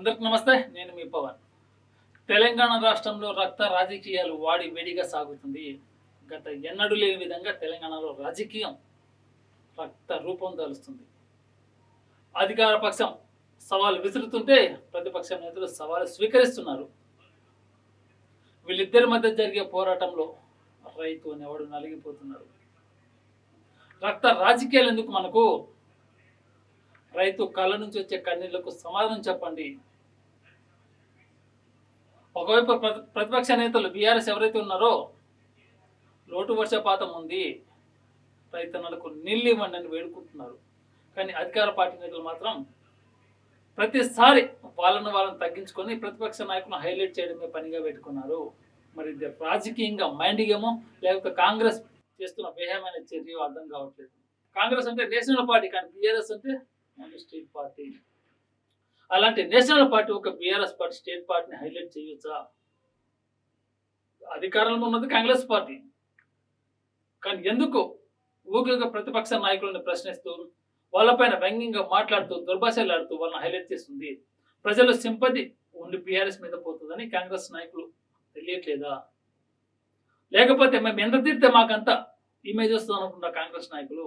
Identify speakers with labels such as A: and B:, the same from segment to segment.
A: అందరికి నమస్తే. నేను మీ పవన్. తెలంగాణ రాష్ట్రంలో రక్త రాజకీయాలు వాడి వేడిగా సాగుతుంది. గత ఎన్నడూ లేని విధంగా తెలంగాణలో రాజకీయం రక్త రూపం దాలుస్తుంది. అధికార పక్షం సవాలు విసురుతుంటే ప్రతిపక్ష నేతలు సవాలు స్వీకరిస్తున్నారు. వీళ్ళిద్దరి మధ్య జరిగే పోరాటంలో రైతు అనేవాడు నలిగిపోతున్నాడు. రక్త రాజకీయాలు ఎందుకు మనకు? రైతు కళ్ళ నుంచి వచ్చే కన్నీళ్లకు సమాధానం చెప్పండి. ఒకవైపు ప్రతిపక్ష నేతలు బీఆర్ఎస్ ఎవరైతే ఉన్నారో లోటు వర్షపాతం ఉంది, రైతన్నలకు నీళ్ళు ఇవ్వండి అని వేడుకుంటున్నారు. కానీ అధికార పార్టీ నేతలు మాత్రం ప్రతిసారి వాళ్ళని తగ్గించుకొని ప్రతిపక్ష నాయకులను హైలైట్ చేయడమే పనిగా పెట్టుకున్నారు. మరి ఇది రాజకీయంగా మైండ్ గేమో లేకపోతే కాంగ్రెస్ చేస్తున్న వేహమైన చర్య అర్థం కావట్లేదు. కాంగ్రెస్ అంటే నేషనల్ పార్టీ, కానీ బీఆర్ఎస్ అంటే స్టేట్ పార్టీ. అలాంటి నేషనల్ పార్టీ ఒక బీఆర్ఎస్ పార్టీ స్టేట్ పార్టీని హైలైట్ చేయొచ్చా? అధికారంలో ఉన్నది కాంగ్రెస్ పార్టీ, కానీ ఎందుకు ఊరిగా ప్రతిపక్ష నాయకులను ప్రశ్నిస్తూ వాళ్ళపైన వ్యంగ్యంగా మాట్లాడుతూ దుర్భాషలాడుతూ వాళ్ళని హైలైట్ చేస్తుంది? ప్రజలు సింపతి ఉండి బీఆర్ఎస్ మీద పోతుందని కాంగ్రెస్ నాయకులు తెలియట్లేదా? లేకపోతే మేము ఎంత తీరితే మాకంతా ఇమేజ్ వస్తుంది అనుకున్న కాంగ్రెస్ నాయకులు?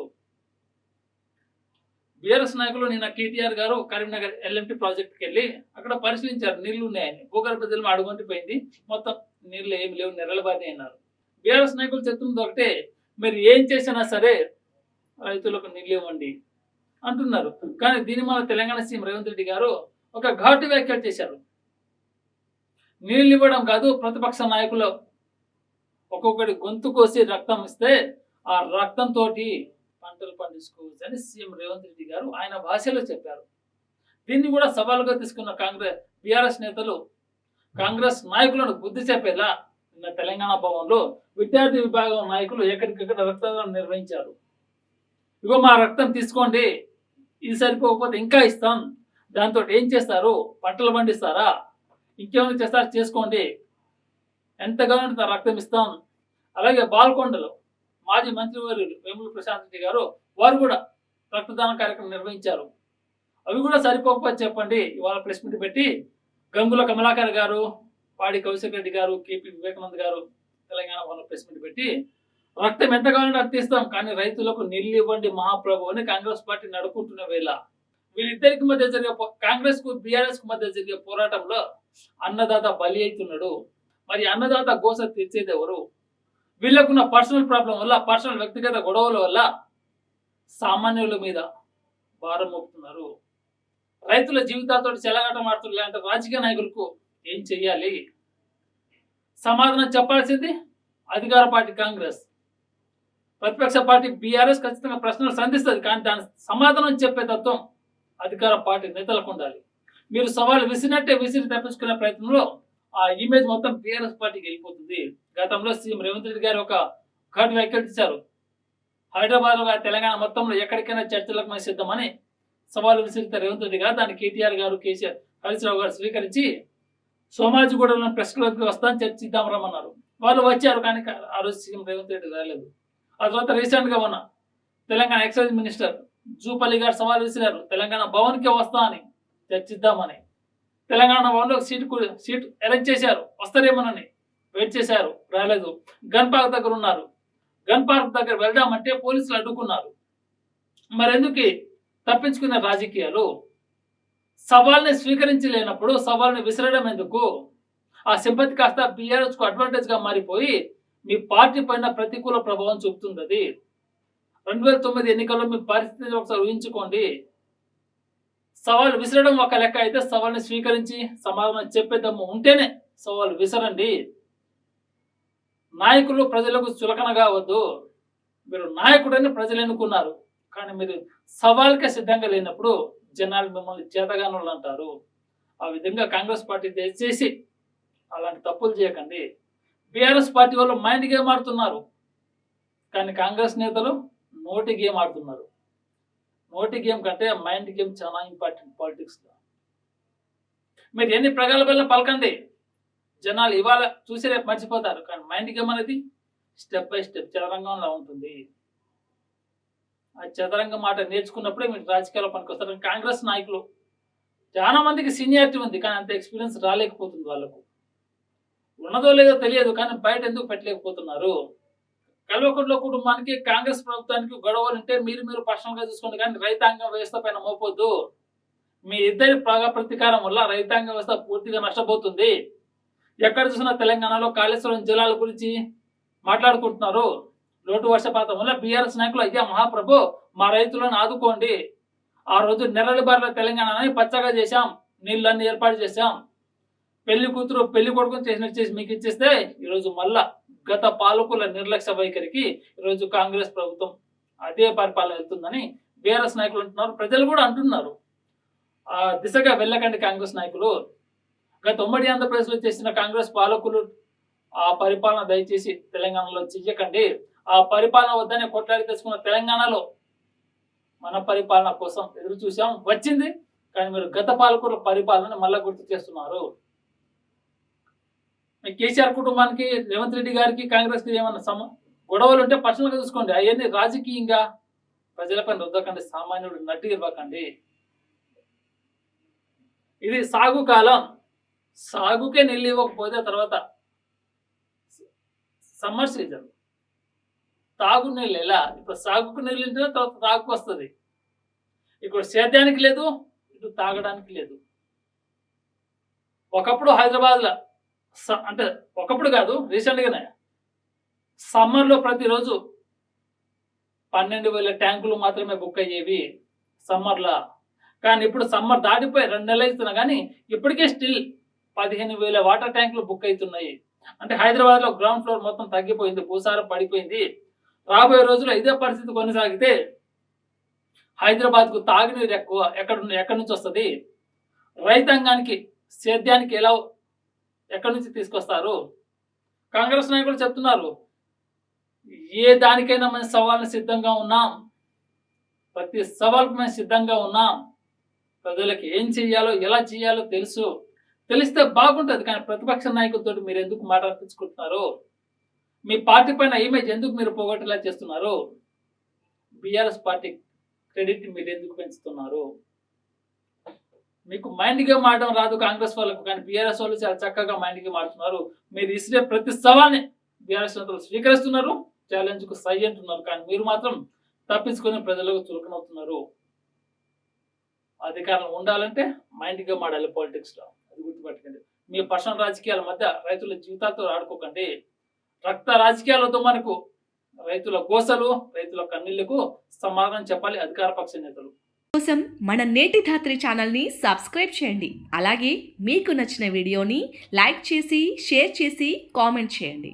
A: బీఆర్ఎస్ నాయకులు నిన్న కేటీఆర్ గారు కరీంనగర్ ఎల్ఎంటీ ప్రాజెక్ట్కి వెళ్ళి అక్కడ పరిశీలించారు. నీళ్లు ఉన్నాయని. భూగర్భ జలం అడుగుంటిపోయింది, మొత్తం నీళ్లు ఏమి లేవు, నెరలబాది అన్నారు. బీఆర్ఎస్ నాయకులు చెప్తుంది ఒకటే, మీరు ఏం చేసినా సరే రైతులకు నీళ్ళు ఇవ్వండి అంటున్నారు. కానీ దీని మన తెలంగాణ సీఎం రేవంత్ రెడ్డి గారు ఒక ఘాటు వ్యాఖ్యలు చేశారు. నీళ్ళు ఇవ్వడం కాదు, ప్రతిపక్ష నాయకులు ఒక్కొక్కటి గొంతు కోసి రక్తం ఇస్తే ఆ రక్తంతో పంటలు పండించుకోవచ్చు అని సీఎం రేవంత్ రెడ్డి గారు ఆయన భాషలో చెప్పారు. దీన్ని కూడా సవాలుగా తీసుకున్న బీఆర్ఎస్ నేతలు కాంగ్రెస్ నాయకులను బుద్ధి చెప్పేలా నిన్న తెలంగాణ భవన్లో విద్యార్థి విభాగం నాయకులు ఎక్కడికక్కడ రక్తదానం నిర్వహించారు. ఇగో మా రక్తం తీసుకోండి, ఇది సరిపోకపోతే ఇంకా ఇస్తాం, దాంతో ఏం చేస్తారు? పంటలు పండిస్తారా? ఇంకేమైనా చేస్తారా? చేసుకోండి, ఎంతగానో రక్తం ఇస్తాం. అలాగే బాల్కొండలో మాజీ మంత్రివర్యులు వేముల ప్రశాంత్ రెడ్డి గారు వారు కూడా రక్తదాన కార్యక్రమం నిర్వహించారు. అవి కూడా సరిపోకపోతే చెప్పండి. ఇవాళ ప్రెస్ మీట్ పెట్టి గంగుల కమలాకర్ గారు, పాడి కౌశిక్ రెడ్డి గారు, కేపీ వివేకానంద్ గారు తెలంగాణ వాళ్ళ ప్రెస్ మీట్ పెట్టి రక్తం ఎంత కావాలంటే అర్థిస్తాం, కానీ రైతులకు నీళ్ళు ఇవ్వండి మహాప్రభు అని కాంగ్రెస్ పార్టీ నడుకుంటున్న వేళ వీళ్ళిద్దరికి మధ్య జరిగే కాంగ్రెస్ కు బీఆర్ఎస్ కు మధ్య జరిగే పోరాటంలో అన్నదాత బలి అవుతున్నాడు. మరి అన్నదాత గోస తీర్చేది ఎవరు? వీళ్ళకున్న పర్సనల్ ప్రాబ్లం వల్ల, పర్సనల్ వ్యక్తిగత గొడవల వల్ల సామాన్యుల మీద భారం మోపుతున్నారు. రైతుల జీవితాలతో చెలగాటం ఆడుతున్నారు. అంటే రాజకీయ నాయకులకు ఏం చెయ్యాలి? సమాధానం చెప్పాల్సింది అధికార పార్టీ కాంగ్రెస్. ప్రతిపక్ష పార్టీ బీఆర్ఎస్ ఖచ్చితంగా ప్రశ్నలు సంధిస్తుంది, కానీ దాని సమాధానం చెప్పే తత్వం అధికార పార్టీ నేతలకు ఉండాలి. మీరు సవాలు విసిరినట్టే విసిరి తప్పించుకునే ప్రయత్నంలో ఆ ఇమేజ్ మొత్తం బీఆర్ఎస్ పార్టీకి వెళ్ళిపోతుంది. గతంలో సీఎం రేవంత్ రెడ్డి గారు ఒక ఘాటు వ్యాఖ్యలు చేశారు. హైదరాబాద్ తెలంగాణ మొత్తంలో ఎక్కడికైనా చర్చలకు మేము సిద్ధమని సవాలు విసిరితే రేవంత్ రెడ్డి గారు దాన్ని కేటీఆర్ గారు, కేసీఆర్, హరీశ్రావు గారు స్వీకరించి సోమాజిగూడలో ప్రెస్ క్లబ్కి వస్తాను, చర్చిద్దాం రమ్మన్నారు. వాళ్ళు వచ్చారు, కానీ ఆ రోజు సీఎం రేవంత్ రెడ్డి రాలేదు. ఆ తర్వాత రీసెంట్గా ఉన్న తెలంగాణ ఎక్సైజ్ మినిస్టర్ జూపల్లి గారు సవాల్ విసిరారు, తెలంగాణ భవన్కే వస్తా అని, చర్చిద్దామని. తెలంగాణ భవన్లో సీట్ అరేంజ్ చేశారు, వస్తారేమోనని వెయిట్ చేశారు, రాలేదు. గన్ పార్క్ దగ్గర ఉన్నారు. గన్ పార్క్ దగ్గర వెళ్దామంటే పోలీసులు అడ్డుకున్నారు. మరెందుకు తప్పించుకునే రాజకీయాలు? సవాల్ని స్వీకరించలేనప్పుడు సవాల్ని విసిరడం ఎందుకు? ఆ సింపతి కాస్త బీఆర్ఎస్ కు అడ్వాంటేజ్ గా మారిపోయి మీ పార్టీ పైన ప్రతికూల ప్రభావం చూపుతుంది. అది 2009 ఎన్నికల్లో మీ పరిస్థితిని ఒకసారి ఊహించుకోండి. సవాల్ విసరడం ఒక లెక్క అయితే, సవాల్ని స్వీకరించి సమాధానం చెప్పేదమ్ము ఉంటేనే సవాల్ విసరండి. నాయకులు ప్రజలకు చులకనగా వద్దు. మీరు నాయకుడని ప్రజలు ఎన్నుకున్నారు, కానీ మీరు సవాల్కే సిద్ధంగా లేనప్పుడు జనాలు మిమ్మల్ని చేతగానులు అంటారు. ఆ విధంగా కాంగ్రెస్ పార్టీ దయచేసి అలాంటి తప్పులు చేయకండి. బీఆర్ఎస్ పార్టీ వాళ్ళు మైండ్ గేమ్ ఆడుతున్నారు, కానీ కాంగ్రెస్ నేతలు నోటి గేమ్ ఆడుతున్నారు. నోటి గేమ్ కంటే మైండ్ గేమ్ చాలా ఇంపార్టెంట్ పాలిటిక్స్లో. మీరు ఎన్ని ప్రగల్భాల్లో పలకండి, జనాలు ఇవాళ చూసి రేపు మర్చిపోతారు. కానీ మైండ్ గేమ్ అనేది స్టెప్ బై స్టెప్ చదరంగంలో ఉంటుంది. ఆ చదరంగం మాట నేర్చుకున్నప్పుడే మీరు రాజకీయాల్లో పనికొస్తారు. కాంగ్రెస్ నాయకులు చాలా మందికి సీనియారిటీ ఉంది, కానీ అంత ఎక్స్పీరియన్స్ రాలేకపోతుంది వాళ్ళకు. ఉన్నదో లేదో తెలియదు, కానీ బయట ఎందుకు పెట్టలేకపోతున్నారు? కల్వకుంట్ల కుటుంబానికి కాంగ్రెస్ ప్రభుత్వానికి గొడవలు ఉంటే మీరు పర్సనల్ గా చూసుకోండి, కానీ రైతాంగ వ్యవస్థ పైన మోపొద్దు. మీ ఇద్దరి ప్రతీకారం వల్ల రైతాంగ వ్యవస్థ పూర్తిగా నష్టపోతుంది. ఎక్కడ చూసినా తెలంగాణలో కాళేశ్వరం జలాల గురించి మాట్లాడుకుంటున్నారు. లోటు వర్షపాతం వల్ల బీఆర్ఎస్ నాయకులు, అయ్యా మహాప్రభు మా రైతులను ఆదుకోండి, ఆ రోజు నెర్రలి బారిన తెలంగాణని పచ్చగా చేశాం, నీళ్ళన్నీ ఏర్పాటు చేశాం, పెళ్లి కూతురు పెళ్లి కొడుకుని చేసినట్టు చేసి మీకు ఇచ్చేస్తే ఈరోజు మళ్ళా గత పాలకుల నిర్లక్ష్య వైఖరికి ఈరోజు కాంగ్రెస్ ప్రభుత్వం అదే పరిపాలన వెళ్తుందని బీఆర్ఎస్ నాయకులు అంటున్నారు. ప్రజలు కూడా అంటున్నారు. ఆ దిశగా వెళ్ళకండి కాంగ్రెస్ నాయకులు. గత ఉమ్మడి ఆంధ్రప్రదేశ్లో చేసిన కాంగ్రెస్ పాలకులు ఆ పరిపాలన దయచేసి తెలంగాణలో చెయ్యకండి. ఆ పరిపాలన వద్దనే కొట్లాడి తెచ్చుకున్న తెలంగాణలో మన పరిపాలన కోసం ఎదురు చూసాం, వచ్చింది. కానీ మీరు గత పాలకుల పరిపాలన మళ్ళా గుర్తు చేస్తున్నారు. కేసీఆర్ కుటుంబానికి, రేవంత్ రెడ్డి గారికి, కాంగ్రెస్ కి ఏమన్నా గొడవలు ఉంటే పర్సనల్ గా చూసుకోండి. అవన్నీ రాజకీయంగా ప్రజలపై రుద్దకండి, సామాన్యుడు నడ్డి ఇవ్వకండి. ఇది సాగు కాలం, సాగుకే నీళ్ళు ఇవ్వకపోతే తర్వాత సమ్మర్ సీజన్ తాగు నీళ్ళు ఎలా? ఇప్పుడు సాగుకు నీళ్ళు ఉంటేనే తర్వాత తాగుకు వస్తుంది. ఇప్పుడు సేద్యానికి లేదు, ఇటు తాగడానికి లేదు. ఒకప్పుడు హైదరాబాద్లో అంటే ఒకప్పుడు కాదు, రీసెంట్గానే సమ్మర్లో ప్రతిరోజు 12,000 ట్యాంకులు మాత్రమే బుక్ అయ్యేవి సమ్మర్లో. కానీ ఇప్పుడు సమ్మర్ దాటిపోయి 2 నెలలు అవుతున్నా కానీ ఇప్పటికే స్టిల్ 15,000 వాటర్ ట్యాంకులు బుక్ అవుతున్నాయి. అంటే హైదరాబాద్లో గ్రౌండ్ ఫ్లోర్ మొత్తం తగ్గిపోయింది, భూసారం పడిపోయింది. రాబోయే రోజుల్లో ఇదే పరిస్థితి కొనసాగితే హైదరాబాద్కు తాగునీరు ఎక్కడి నుంచి వస్తుంది? రైతాంగానికి, సేద్యానికి ఎక్కడి నుంచి తీసుకొస్తారు? కాంగ్రెస్ నాయకులు చెప్తున్నారు, ఏ దానికైనా మేము సవాల్ని సిద్ధంగా ఉన్నాం, ప్రతి సవాల్కు మేము సిద్ధంగా ఉన్నాం. ప్రజలకు ఏం చెయ్యాలో, ఎలా చేయాలో తెలిస్తే బాగుంటుంది. కానీ ప్రతిపక్ష నాయకులతో మీరు ఎందుకు మాట్లాడించుకుంటున్నారు? మీ పార్టీ పైన ఇమేజ్ ఎందుకు మీరు పోగొట్టేలా చేస్తున్నారు? బీఆర్ఎస్ పార్టీ క్రెడిట్ మీరు ఎందుకు పెంచుతున్నారు? మీకు మైండ్ గేమ్ ఆడడం రాదు కాంగ్రెస్ వాళ్ళకు, కానీ బీఆర్ఎస్ వాళ్ళు చాలా చక్కగా మైండ్ గేమ్ ఆడుతున్నారు. మీరు ఇస్తే ప్రతి సవాల్ని బీఆర్ఎస్ నేతలు స్వీకరిస్తున్నారు, ఛాలెంజ్కు సై అంటున్నారు. కానీ మీరు మాత్రం తప్పించుకొని ప్రజలకు చురుకనవుతున్నారు. అధికారం ఉండాలంటే మైండ్ గేమ్ ఆడాలి పాలిటిక్స్లో, అది గుర్తుపెట్టకండి. మీ పర్సనల్ రాజకీయాల మధ్య రైతుల జీవితాలతో ఆడుకోకండి. రక్త రాజకీయాలతో మనకు రైతుల గోసలు, రైతుల కన్నీళ్లకు సమాధానం చెప్పాలి అధికార పక్ష నేతలు.
B: కోసం మన నేటి ధాత్రి ఛానల్ని సబ్స్క్రైబ్ చేయండి. అలాగే మీకు నచ్చిన వీడియోని లైక్ చేసి, షేర్ చేసి, కామెంట్ చేయండి.